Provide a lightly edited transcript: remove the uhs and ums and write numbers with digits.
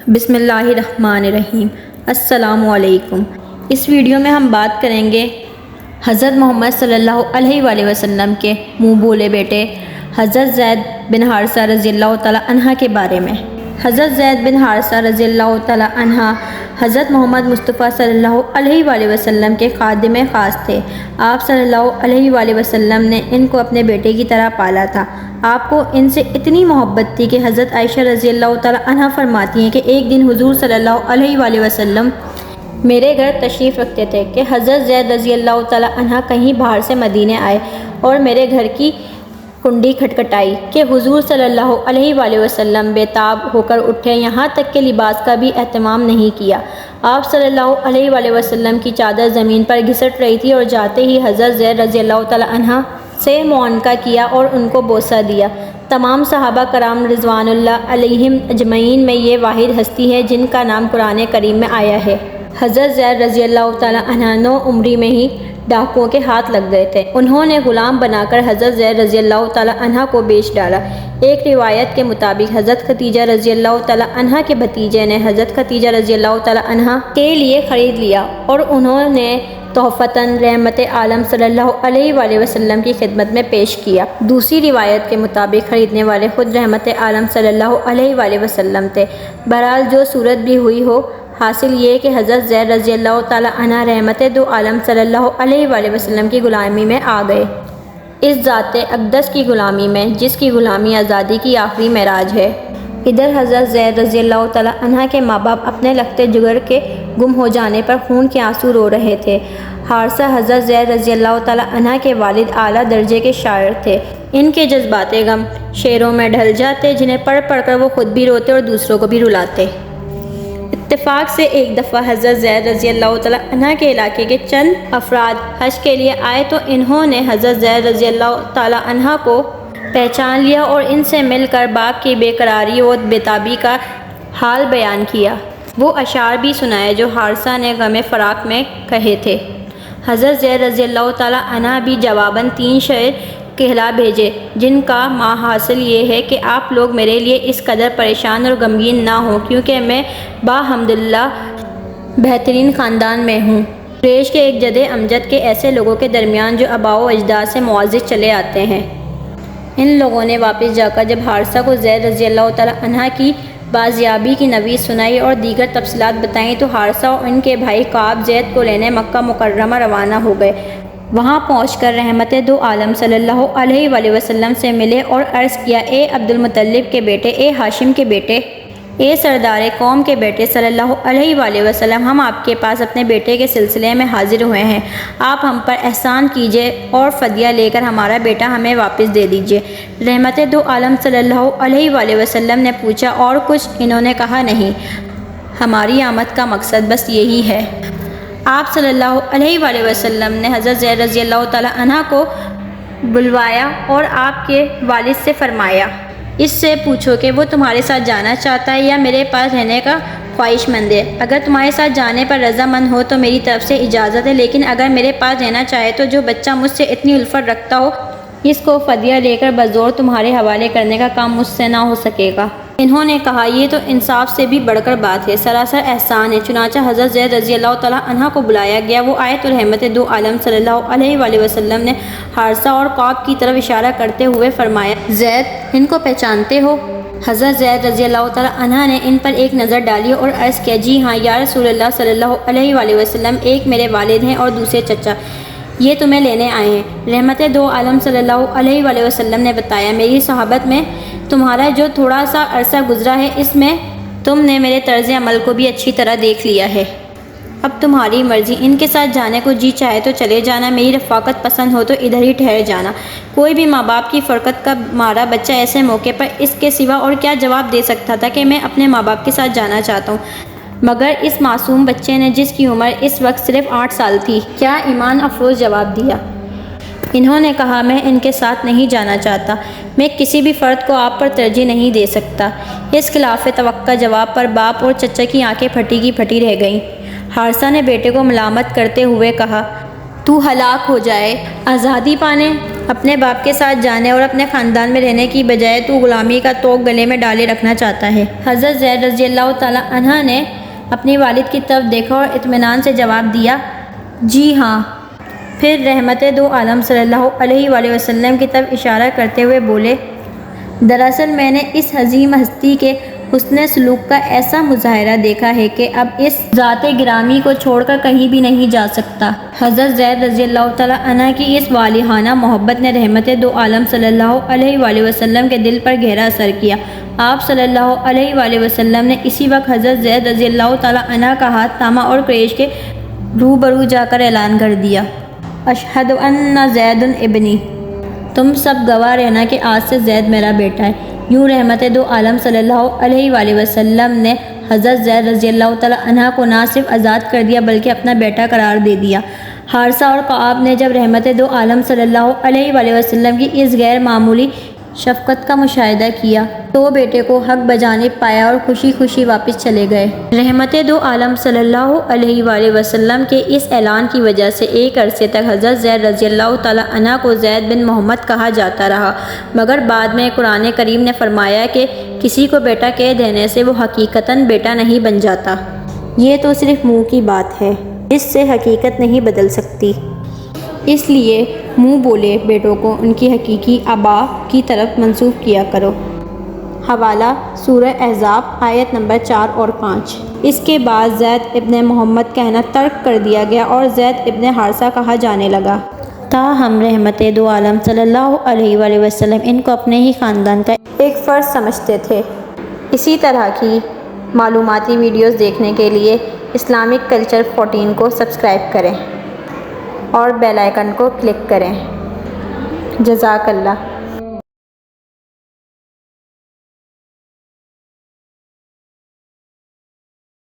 بسم اللہ الرحمن الرحیم۔ السلام علیکم۔ اس ویڈیو میں ہم بات کریں گے حضرت محمد صلی اللہ علیہ وآلہ وسلم کے منہ بولے بیٹے حضرت زید بن حارثہ رضی اللہ تعالی عنہ کے بارے میں۔ حضرت زید بن حارثہ رضی اللہ تعالی عنہ حضرت محمد مصطفیٰ صلی اللہ علیہ وآلہ وسلم کے خادم خاص تھے۔ آپ صلی اللہ علیہ وآلہ وسلم نے ان کو اپنے بیٹے کی طرح پالا تھا۔ آپ کو ان سے اتنی محبت تھی کہ حضرت عائشہ رضی اللہ تعالی عنہ فرماتی ہیں کہ ایک دن حضور صلی اللہ علیہ وآلہ وسلم میرے گھر تشریف رکھتے تھے کہ حضرت زید رضی اللہ تعالی عنہ کہیں باہر سے مدینے آئے اور میرے گھر کی کنڈی کھٹکھٹائی کہ حضور صلی اللہ علیہ وآلہ وسلم بے تاب ہو کر اٹھے، یہاں تک کہ لباس کا بھی اہتمام نہیں کیا۔ آپ صلی اللہ علیہ وآلہ وسلم کی چادر زمین پر گھسٹ رہی تھی اور جاتے ہی حضرت زید رضی اللہ تعالی عنہ سے معانقہ کیا اور ان کو بوسہ دیا۔ تمام صحابہ کرام رضوان اللہ علیہم اجمعین میں یہ واحد ہستی ہے جن کا نام قرآن کریم میں آیا ہے۔ حضرت زید رضی اللہ تعالی عنہ 9 عمری میں ہی ڈاکوؤں کے ہاتھ لگ گئے تھے۔ انہوں نے غلام بنا کر حضرت زید رضی اللہ تعالی عنہ کو بیچ ڈالا۔ ایک روایت کے مطابق حضرت خدیجہ رضی اللہ تعالی عنہ کے بھتیجے نے حضرت خدیجہ رضی اللہ تعالی عنہ کے لیے خرید لیا اور انہوں نے تحفتاً رحمت عالم صلی اللہ علیہ وآلہ وسلم کی خدمت میں پیش کیا۔ دوسری روایت کے مطابق خریدنے والے خود رحمت عالم صلی اللہ علیہ وآلہ وسلم تھے۔ بہرحال جو صورت بھی ہوئی ہو، حاصل یہ کہ حضرت زید رضی اللہ تعالی عنہ رحمت دو عالم صلی اللہ علیہ وآلہ وسلم کی غلامی میں آ گئے، اس ذات اقدس کی غلامی میں جس کی غلامی آزادی کی آخری معراج ہے۔ ادھر حضرت زید رضی اللہ تعالی عنہ کے ماں باپ اپنے لخت جگر کے گم ہو جانے پر خون کے آنسو رو رہے تھے۔ حارثہ حضرت زید رضی اللہ تعالی عنہ کے والد اعلیٰ درجے کے شاعر تھے۔ ان کے جذبات غم شعروں میں ڈھل جاتے جنہیں پڑھ پڑھ کر وہ خود بھی روتے اور دوسروں کو بھی رلاتے۔ اتفاق سے ایک دفعہ حضرت زید رضی اللہ تعالی عنہ کے علاقے کے چند افراد حج کے لیے آئے تو انہوں نے حضرت زید رضی اللہ تعالی عنہ کو پہچان لیا اور ان سے مل کر باپ کی بے قراری اور بے-تابی کا حال بیان کیا۔ وہ اشعار بھی سنائے جو حارثہ نے غم فراق میں کہے تھے۔ حضرت زید رضی اللہ تعالی عنہ بھی جواباً 3 شعر کہلا بھیجے جن کا حاصل یہ ہے کہ آپ لوگ میرے لیے اس قدر پریشان اور غمگین نہ ہوں کیونکہ میں باحمداللہ بہترین خاندان میں ہوں، قریش کے ایک جد امجد کے ایسے لوگوں کے درمیان جو آباء و اجداد سے معزز چلے آتے ہیں۔ ان لوگوں نے واپس جا کر جب حارثہ کو زید رضی اللہ تعالی عنہ کی بازیابی کی نوید سنائی اور دیگر تفصیلات بتائیں تو حارثہ اور ان کے بھائی کعب زید کو لینے مکہ مکرمہ روانہ ہو گئے۔ وہاں پہنچ کر رحمت دو عالم صلی اللہ علیہ وآلہ وسلم سے ملے اور عرض کیا، اے عبد المطلب کے بیٹے، اے ہاشم کے بیٹے، اے سردار قوم کے بیٹے صلی اللہ علیہ وآلہ وسلم، ہم آپ کے پاس اپنے بیٹے کے سلسلے میں حاضر ہوئے ہیں۔ آپ ہم پر احسان کیجئے اور فدیہ لے کر ہمارا بیٹا ہمیں واپس دے دیجئے۔ رحمت دو عالم صلی اللہ علیہ وآلہ وسلم نے پوچھا، اور کچھ؟ انہوں نے کہا، نہیں، ہماری آمد کا مقصد بس یہی ہے۔ آپ صلی اللہ علیہ وآلہ وسلم نے حضرت زید رضی اللہ تعالی عنہ کو بلوایا اور آپ کے والد سے فرمایا، اس سے پوچھو کہ وہ تمہارے ساتھ جانا چاہتا ہے یا میرے پاس رہنے کا خواہش مند ہے۔ اگر تمہارے ساتھ جانے پر رضامند ہو تو میری طرف سے اجازت ہے، لیکن اگر میرے پاس رہنا چاہے تو جو بچہ مجھ سے اتنی الفت رکھتا ہو اس کو فدیہ لے کر بزور تمہارے حوالے کرنے کا کام مجھ سے نہ ہو سکے گا۔ انہوں نے کہا، یہ تو انصاف سے بھی بڑھ کر بات ہے، سراسر احسان ہے۔ چنانچہ حضرت زید رضی اللہ تعالی عنہ کو بلایا گیا۔ وہ آئے تو رحمت دو عالم صلی اللہ علیہ وآلہ وسلم نے حارثہ اور کعب کی طرف اشارہ کرتے ہوئے فرمایا، زید، ان کو پہچانتے ہو؟ حضرت زید رضی اللہ تعالی عنہ نے ان پر ایک نظر ڈالی اور عرض کیا، جی ہاں یا رسول اللہ صلی اللہ علیہ وآلہ وسلم، ایک میرے والد ہیں اور دوسرے چچا، یہ تمہیں لینے آئے ہیں۔ رحمت دو عالم صلی اللہ علیہ وآلہ وسلم نے بتایا، میری صحابت میں تمہارا جو تھوڑا سا عرصہ گزرا ہے اس میں تم نے میرے طرز عمل کو بھی اچھی طرح دیکھ لیا ہے۔ اب تمہاری مرضی، ان کے ساتھ جانے کو جی چاہے تو چلے جانا، میری رفاقت پسند ہو تو ادھر ہی ٹھہر جانا۔ کوئی بھی ماں باپ کی فرقت کا مارا بچہ ایسے موقع پر اس کے سوا اور کیا جواب دے سکتا تھا کہ میں اپنے ماں باپ کے ساتھ جانا چاہتا ہوں، مگر اس معصوم بچے نے جس کی عمر اس وقت صرف 8 سال تھی کیا ایمان افروز جواب دیا۔ انہوں نے کہا، میں ان کے ساتھ نہیں جانا چاہتا، میں کسی بھی فرد کو آپ پر ترجیح نہیں دے سکتا۔ اس خلاف توقع جواب پر باپ اور چچا کی آنکھیں پھٹی کی پھٹی رہ گئیں۔ حارثہ نے بیٹے کو ملامت کرتے ہوئے کہا، تو ہلاک ہو جائے، آزادی پانے اپنے باپ کے ساتھ جانے اور اپنے خاندان میں رہنے کی بجائے تو غلامی کا توق گلے میں ڈالے رکھنا چاہتا ہے۔ حضرت زید رضی اللہ تعالیٰ عنہ نے اپنی والد کی طرف دیکھا اور اطمینان سے جواب دیا، جی ہاں۔ پھر رحمت دو عالم صلی اللہ علیہ وآلہ وسلم کی طرف اشارہ کرتے ہوئے بولے، دراصل میں نے اس عظیم ہستی کے حسن سلوک کا ایسا مظاہرہ دیکھا ہے کہ اب اس ذات گرامی کو چھوڑ کر کہیں بھی نہیں جا سکتا۔ حضرت زید رضی اللہ تعالیٰ عنہ کی اس والہانہ محبت نے رحمت دو عالم صلی اللہ علیہ وآلہ وسلم کے دل پر گہرا اثر کیا۔ آپ صلی اللہ علیہ وآلہ وسلم نے اسی وقت حضرت زید رضی اللہ تعالیٰ عنہ کا ہاتھ تھاما اور قریش کے روبرو جا کر اعلان کر دیا، اشہد ان زید ابنی، تم سب گواہ رہنا کہ آج سے زید میرا بیٹا ہے۔ یوں رحمت دو عالم صلی اللہ علیہ وآلہ وسلم نے حضرت زید رضی اللہ تعالیٰ عنہ کو نہ صرف آزاد کر دیا بلکہ اپنا بیٹا قرار دے دیا۔ حارثہ اور کعب نے جب رحمت دو عالم صلی اللہ علیہ وآلہ وسلم کی اس غیر معمولی شفقت کا مشاہدہ کیا تو بیٹے کو حق بجانب پایا اور خوشی خوشی واپس چلے گئے۔ رحمت دو عالم صلی اللہ علیہ وآلہ وسلم کے اس اعلان کی وجہ سے ایک عرصے تک حضرت زید رضی اللہ تعالیٰ عنہ کو زید بن محمد کہا جاتا رہا، مگر بعد میں قرآن کریم نے فرمایا کہ کسی کو بیٹا کہہ دینے سے وہ حقیقتاً بیٹا نہیں بن جاتا۔ یہ تو صرف منہ کی بات ہے، اس سے حقیقت نہیں بدل سکتی۔ اس لیے منہ بولے بیٹوں کو ان کی حقیقی آبا کی طرف منسوب کیا کرو۔ حوالہ سورہ احزاب آیت نمبر 4 اور 5۔ اس کے بعد زید ابن محمد کہنا ترک کر دیا گیا اور زید ابن حارثہ کہا جانے لگا۔ تاہم رحمت دو عالم صلی اللہ علیہ وآلہ وسلم ان کو اپنے ہی خاندان کا ایک فرد سمجھتے تھے۔ اسی طرح کی معلوماتی ویڈیوز دیکھنے کے لیے اسلامک کلچر 14 کو سبسکرائب کریں اور بیل آئیکن کو کلک کریں۔ جزاک اللہ۔